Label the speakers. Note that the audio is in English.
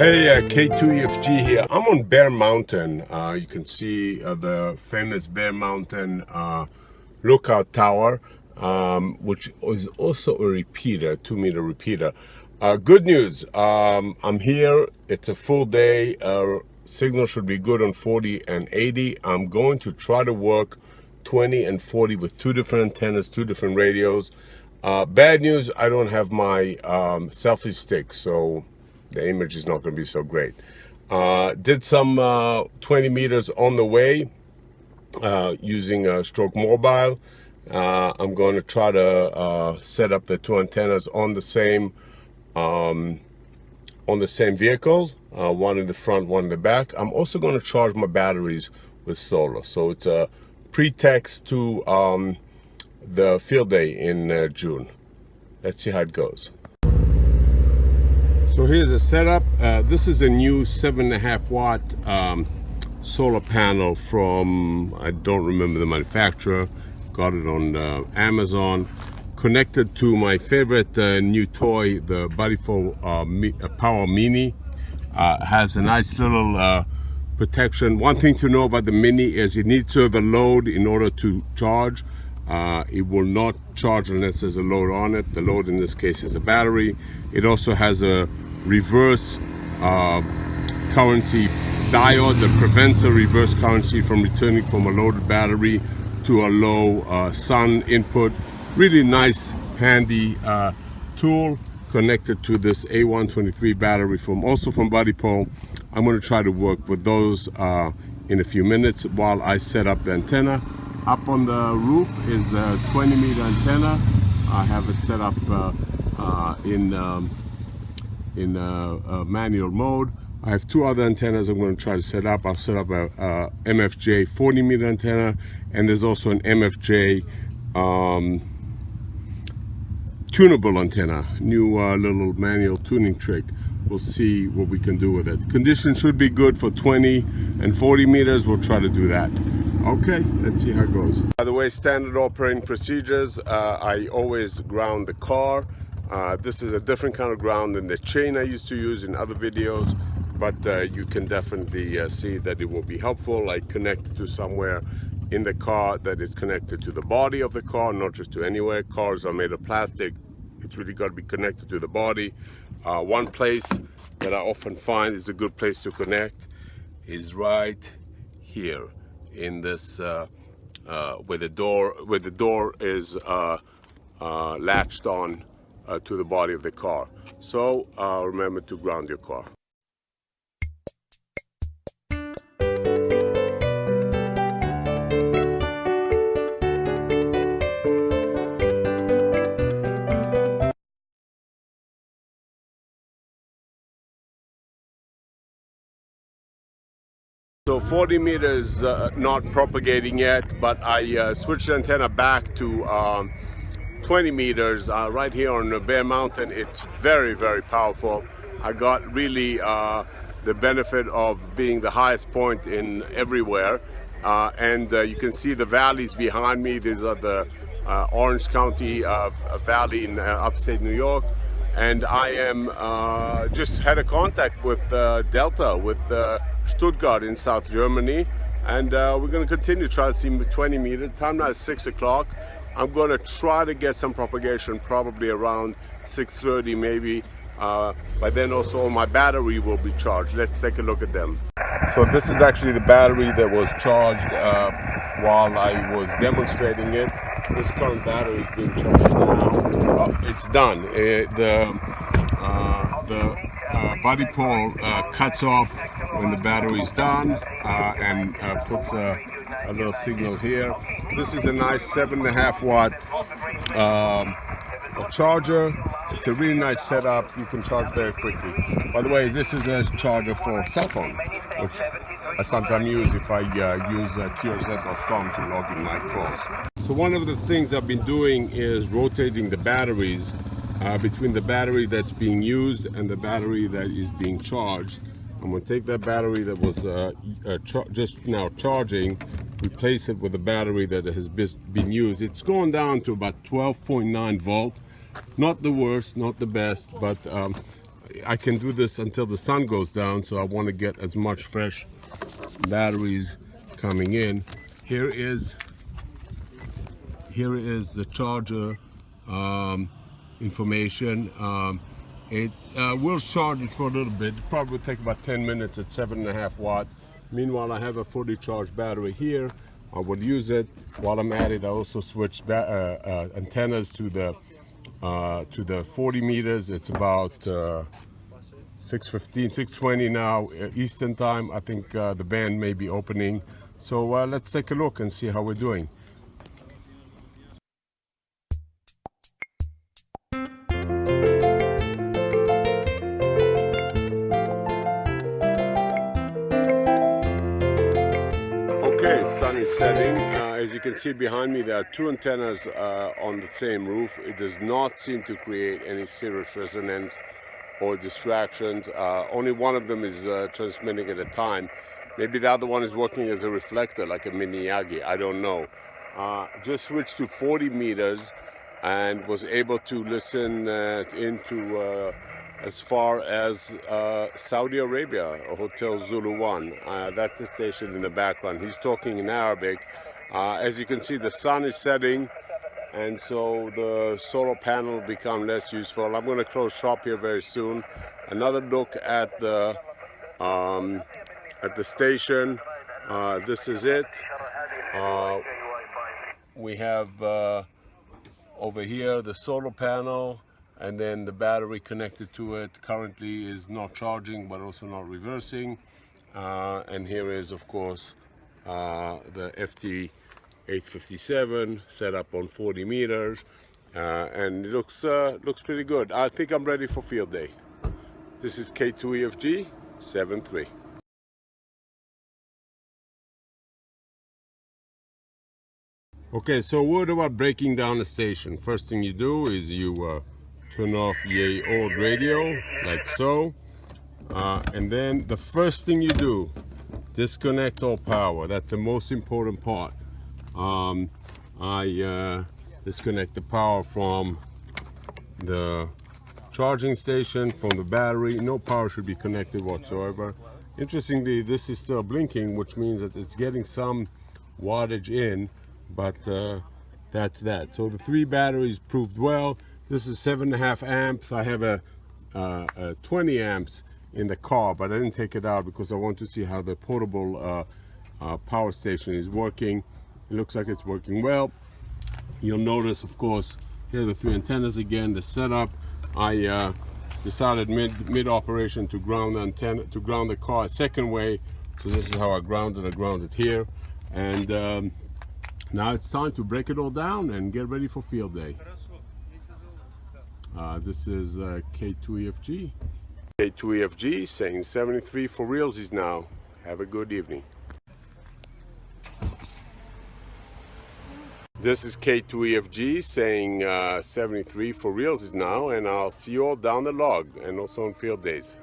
Speaker 1: Hey, K2EFG here. I'm on Bear Mountain. You can see the famous Bear Mountain lookout tower, which is also a repeater, 2-meter repeater. Good news, I'm here. It's a full day. Signal should be good on 40 and 80. I'm going to try to work 20 and 40 with two different antennas, two different radios. Bad news, I don't have my selfie stick, so the image is not going to be so great. Did some 20 meters on the way using a Stroke Mobile. I'm going to try to set up the two antennas on the same vehicle, one in the front, one in the back. I'm also going to charge my batteries with solar, so it's a pretext to the field day in June. Let's see how it goes. So here's the setup. This is a new 7.5 watt solar panel from, I don't remember the manufacturer, got it on Amazon, connected to my favorite new toy, the BuddyPole Power Mini. Has a nice little protection. One thing to know about the Mini is it needs to have a load in order to charge. It will not charge unless there's a load on it. The load in this case is a battery. It also has a reverse currency diode that prevents a reverse currency from returning from a loaded battery to a low sun input. Really nice, handy tool connected to this A123 battery also from BuddyPole. I'm going to try to work with those in a few minutes while I set up the antenna. Up on the roof is a 20-meter antenna. I have it set up in manual mode. I have two other antennas I'm going to try to set up. I'll set up a MFJ 40-meter antenna, and there's also an MFJ tunable antenna, new little manual tuning trick. We'll see what we can do with it. Condition should be good for 20 and 40 meters. We'll try to do that. Okay, let's see how it goes. By the way, standard operating procedures, I always ground the car. This is a different kind of ground than the chain I used to use in other videos, but you can definitely see that it will be helpful. I connect it to somewhere in the car that is connected to the body of the car, not just to anywhere. Cars are made of plastic. It's really got to be connected to the body. One place that I often find is a good place to connect is right here in this where the door is latched on to the body of the car. So remember to ground your car. So 40 meters not propagating yet, but I switched the antenna back to 20 meters right here on the Bear Mountain. It's very, very powerful. I got really the benefit of being the highest point in everywhere. And you can see the valleys behind me. These are the Orange County Valley in upstate New York. And I am just had a contact with Delta, with Stuttgart in South Germany, and we're going to continue to try to see 20 meters. Time now is 6 o'clock. I'm going to try to get some propagation probably around 6:30 maybe. By then also my battery will be charged. Let's take a look at them. So this is actually the battery that was charged while I was demonstrating it. This current battery is being charged now. It's done. The BuddyPole cuts off when the battery is done and puts a little signal here. This is a nice 7.5 watt charger. It's a really nice setup. You can charge very quickly. By the way, this is a charger for cell phone, which I sometimes use if I use QRZ.com to log in my calls. So one of the things I've been doing is rotating the batteries between the battery that's being used and the battery that is being charged. I'm going to take that battery that was just now charging, replace it with a battery that has been used. It's going down to about 12.9 volt. Not the worst, not the best, but I can do this until the sun goes down, so I want to get as much fresh batteries coming in. Here is the charger information. It will charge it for a little bit. It probably will take about 10 minutes at 7.5 watt. Meanwhile, I have a fully charged battery here. I will use it. While I'm at it, I also switched antennas to the 40 meters. It's about 6:15, 6:20 now Eastern time. I think the band may be opening. So let's take a look and see how we're doing. Okay, sun is setting. As you can see behind me, there are two antennas on the same roof. It does not seem to create any serious resonance or distractions. Only one of them is transmitting at a time. Maybe the other one is working as a reflector, like a mini Yagi. I don't know. Just switched to 40 meters and was able to listen into as far as Saudi Arabia, Hotel Zulu 1. That's the station in the background. He's talking in Arabic. As you can see, the sun is setting, and so the solar panel will become less useful. I'm going to close shop here very soon. Another look at the station. This is it. We have over here the solar panel, and then the battery connected to it. Currently is not charging, but also not reversing. And here is, of course, the FT857 set up on 40 meters, and it looks pretty good. I think I'm ready for field day. This is K2EFG 73. Okay, so what about breaking down a station? First thing you do is you turn off the old radio, like so. And then the first thing you do, disconnect all power. That's the most important part. I disconnect the power from the charging station, from the battery. No power should be connected whatsoever. Interestingly, this is still blinking, which means that it's getting some wattage in, but that's that. So the three batteries proved well. This is 7.5 amps. I have a 20 amps in the car, but I didn't take it out because I want to see how the portable power station is working. It looks like it's working well. You'll notice, of course, here are the three antennas again. The setup, I decided mid operation to ground the antenna, to ground the car a second way. So this is how I grounded. I grounded here, and now it's time to break it all down and get ready for field day. This is K2EFG. K2EFG saying 73 for realsies now. Have a good evening. This is K2EFG saying 73 for realsies now, and I'll see you all down the log and also on field days.